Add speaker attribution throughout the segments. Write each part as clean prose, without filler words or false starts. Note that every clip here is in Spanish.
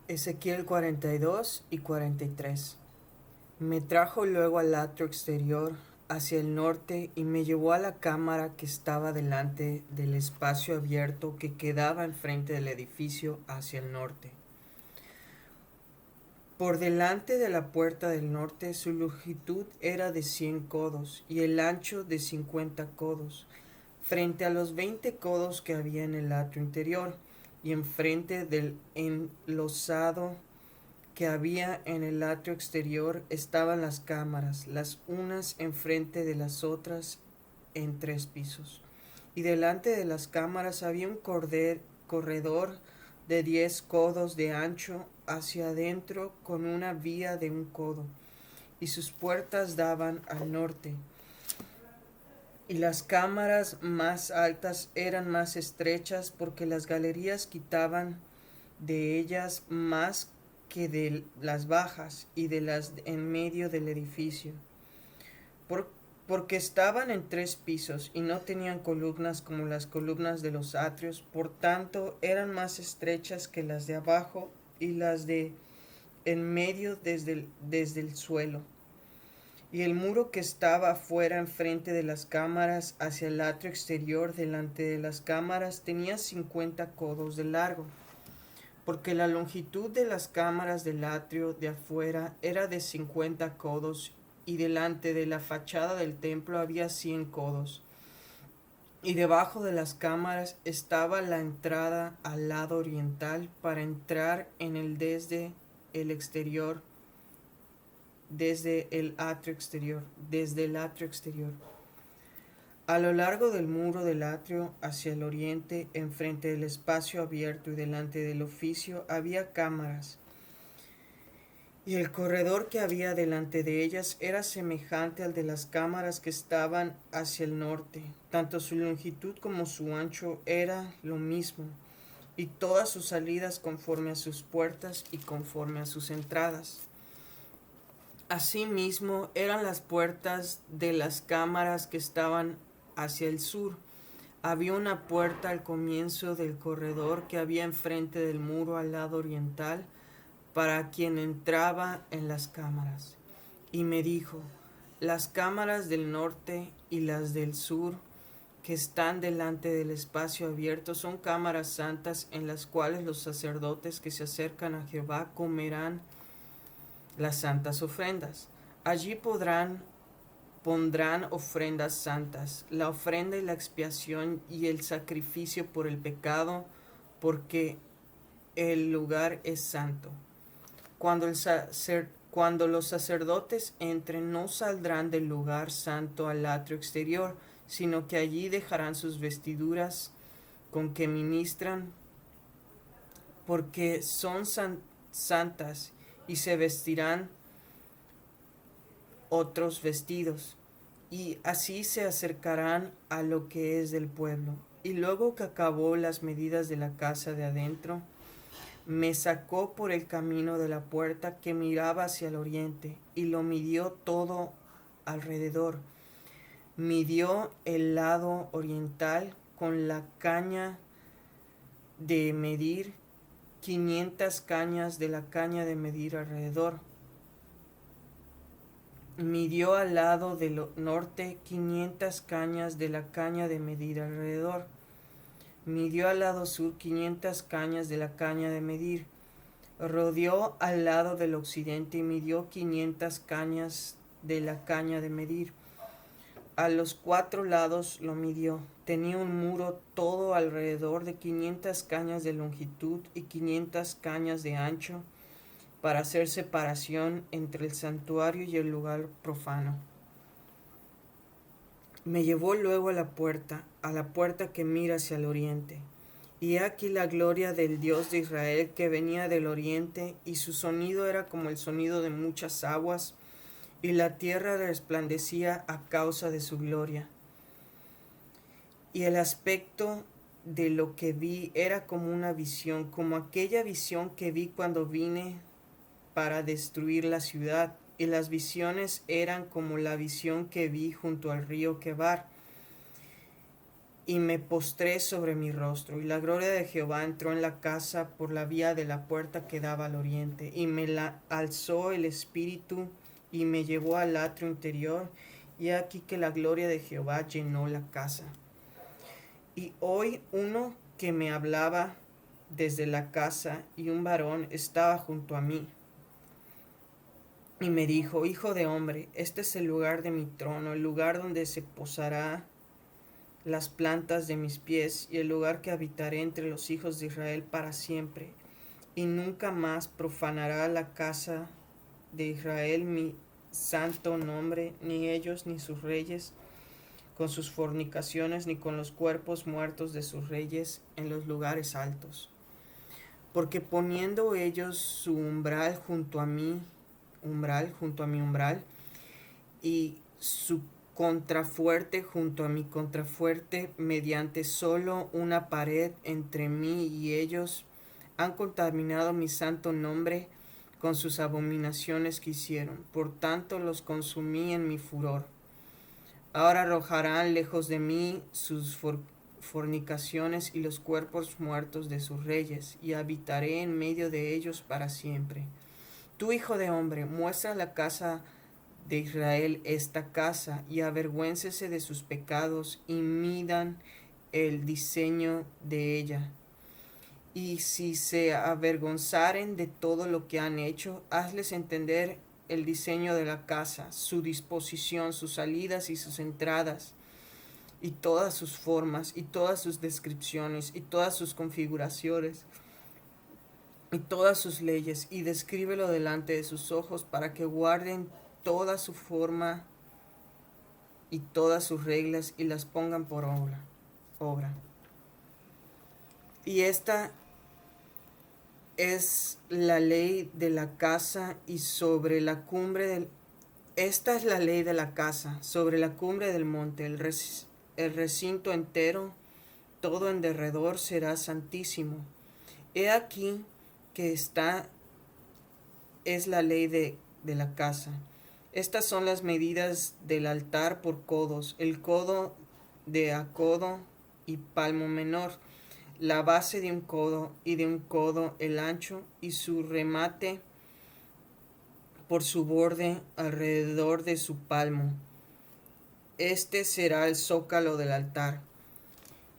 Speaker 1: Ezequiel 42 y 43. Me trajo luego al atrio exterior hacia el norte y me llevó a la cámara que estaba delante del espacio abierto que quedaba enfrente del edificio hacia el norte. Por delante de la puerta del norte su longitud era de 100 codos y el ancho de 50 codos, frente a los 20 codos que había en el atrio interior, y enfrente del enlosado que había en el atrio exterior estaban las cámaras, las unas enfrente de las otras en 3 pisos. Y delante de las cámaras había un corredor de 10 codos de ancho hacia adentro con una vía de 1 codo, y sus puertas daban al norte. Y las cámaras más altas eran más estrechas porque las galerías quitaban de ellas más que de las bajas y de las en medio del edificio, por, porque estaban en 3 pisos y no tenían columnas como las columnas de los atrios, por tanto eran más estrechas que las de abajo y las de en medio desde el suelo. Y el muro que estaba afuera enfrente de las cámaras hacia el atrio exterior delante de las cámaras tenía 50 codos de largo, porque la longitud de las cámaras del atrio de afuera era de 50 codos, y delante de la fachada del templo había 100 codos. Y debajo de las cámaras estaba la entrada al lado oriental para entrar en el desde el exterior, desde el atrio exterior. A lo largo del muro del atrio hacia el oriente, enfrente del espacio abierto y delante del oficio, había cámaras, y el corredor que había delante de ellas era semejante al de las cámaras que estaban hacia el norte. Tanto su longitud como su ancho era lo mismo, y todas sus salidas conforme a sus puertas y conforme a sus entradas. Asimismo eran las puertas de las cámaras que estaban hacia el sur. Había una puerta al comienzo del corredor que había enfrente del muro al lado oriental para quien entraba en las cámaras. Y me dijo: las cámaras del norte y las del sur que están delante del espacio abierto son cámaras santas, en las cuales los sacerdotes que se acercan a Jehová comerán las santas ofrendas. Allí pondrán ofrendas santas, la ofrenda y la expiación y el sacrificio por el pecado, porque el lugar es santo. Cuando los sacerdotes entren, no saldrán del lugar santo al atrio exterior, sino que allí dejarán sus vestiduras con que ministran, porque son santas, y se vestirán otros vestidos, y así se acercarán a lo que es del pueblo. Y luego que acabó las medidas de la casa de adentro, me sacó por el camino de la puerta que miraba hacia el oriente, y lo midió todo alrededor. Midió el lado oriental con la caña de medir, 500 cañas de la caña de medir alrededor. Midió al lado del norte 500 cañas de la caña de medir alrededor. Midió al lado sur 500 cañas de la caña de medir. Rodeó al lado del occidente y midió 500 cañas de la caña de medir. A los 4 lados lo midió. Tenía un muro todo alrededor de 500 cañas de longitud y 500 cañas de ancho, para hacer separación entre el santuario y el lugar profano. Me llevó luego a la puerta que mira hacia el oriente. Y he aquí la gloria del Dios de Israel que venía del oriente, y su sonido era como el sonido de muchas aguas, y la tierra resplandecía a causa de su gloria. Y el aspecto de lo que vi era como una visión, como aquella visión que vi cuando vine para destruir la ciudad, y las visiones eran como la visión que vi junto al río Quebar. y me postré sobre mi rostro, y la gloria de Jehová entró en la casa por la vía de la puerta que daba al oriente, y me la alzó el Espíritu, y me llevó al atrio interior, y aquí que la gloria de Jehová llenó la casa. Y hoy uno que me hablaba desde la casa, y un varón estaba junto a mí, y me dijo: Hijo de hombre, este es el lugar de mi trono, el lugar donde se posará las plantas de mis pies, y el lugar que habitaré entre los hijos de Israel para siempre, y nunca más profanará la casa de Israel mi santo nombre, ni ellos ni sus reyes, con sus fornicaciones, ni con los cuerpos muertos de sus reyes en los lugares altos. Porque poniendo ellos su umbral junto a mi umbral, y su contrafuerte junto a mi contrafuerte, mediante solo una pared entre mí y ellos, han contaminado mi santo nombre con sus abominaciones que hicieron. Por tanto los consumí en mi furor. Ahora arrojarán lejos de mí sus fornicaciones y los cuerpos muertos de sus reyes, y habitaré en medio de ellos para siempre. Tú, hijo de hombre, muestra la casa de Israel esta casa, y avergüéncese de sus pecados, y midan el diseño de ella. Y si se avergonzaren de todo lo que han hecho, hazles entender el diseño de la casa, su disposición, sus salidas y sus entradas, y todas sus formas, y todas sus descripciones, y todas sus configuraciones, y todas sus leyes, y descríbelo delante de sus ojos, para que guarden toda su forma y todas sus reglas, y las pongan por obra. Y esta es la ley de la casa, y sobre la cumbre del... Esta es la ley de la casa, sobre la cumbre del monte, el recinto entero, todo en derredor será santísimo. He aquí que esta es la ley de la casa. Estas son las medidas del altar por codos, el codo de a codo y palmo menor, la base de un codo, y de un codo el ancho, y su remate por su borde alrededor de su palmo. Este será el zócalo del altar.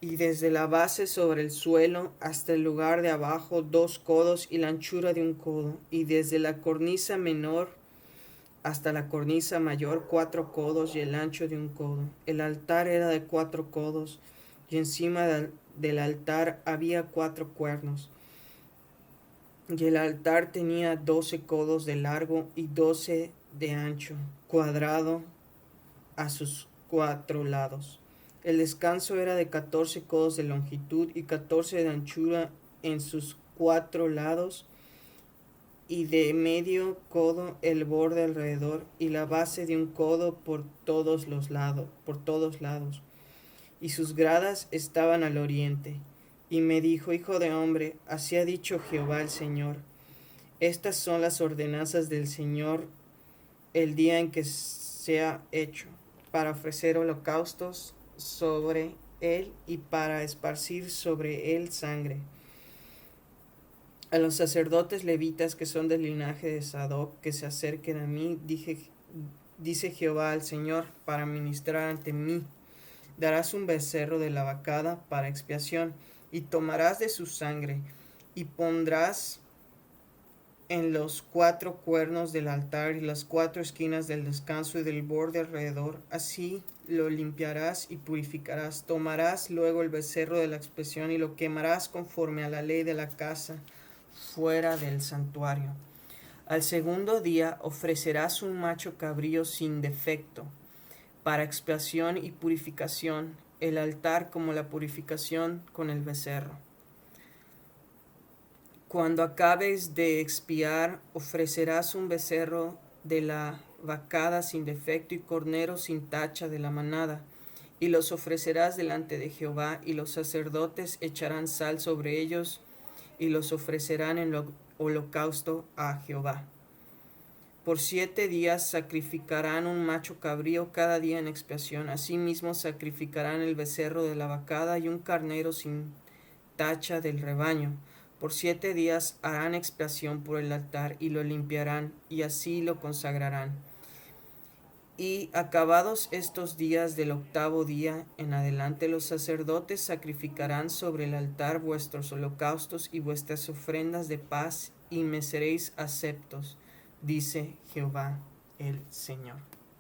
Speaker 1: Y desde la base sobre el suelo hasta el lugar de abajo 2 codos y la anchura de un codo, y desde la cornisa menor hasta la cornisa mayor 4 codos y el ancho de un codo. El altar era de 4 codos, y encima del altar había 4 cuernos. Y el altar tenía 12 codos de largo y 12 de ancho, cuadrado a sus 4 lados. El descanso era de 14 codos de longitud y 14 de anchura en sus 4 lados, y de medio codo el borde alrededor, y la base de un codo por todos lados. Y sus gradas estaban al oriente. Y me dijo: Hijo de hombre, así ha dicho Jehová el Señor: estas son las ordenanzas del Señor el día en que sea hecho, para ofrecer holocaustos sobre él, y para esparcir sobre él sangre. A los sacerdotes levitas que son del linaje de Sadoc, que se acerquen a mí, dice Jehová al Señor, para ministrar ante mí. Darás un becerro de la vacada para expiación, y tomarás de su sangre, y pondrás en los 4 cuernos del altar y las 4 esquinas del descanso y del borde alrededor. Así lo limpiarás y purificarás. Tomarás luego el becerro de la expiación y lo quemarás conforme a la ley de la casa fuera del santuario. Al segundo día ofrecerás un macho cabrío sin defecto para expiación y purificación, el altar como la purificación con el becerro. Cuando acabes de expiar, ofrecerás un becerro de la vacada sin defecto y cornero sin tacha de la manada, y los ofrecerás delante de Jehová, y los sacerdotes echarán sal sobre ellos, y los ofrecerán en holocausto a Jehová. Por 7 días sacrificarán un macho cabrío cada día en expiación. Asimismo sacrificarán el becerro de la vacada y un carnero sin tacha del rebaño. Por 7 días harán expiación por el altar y lo limpiarán, y así lo consagrarán. Y acabados estos días del 8º día en adelante, los sacerdotes sacrificarán sobre el altar vuestros holocaustos y vuestras ofrendas de paz, y me seréis aceptos, dice Jehová el Señor.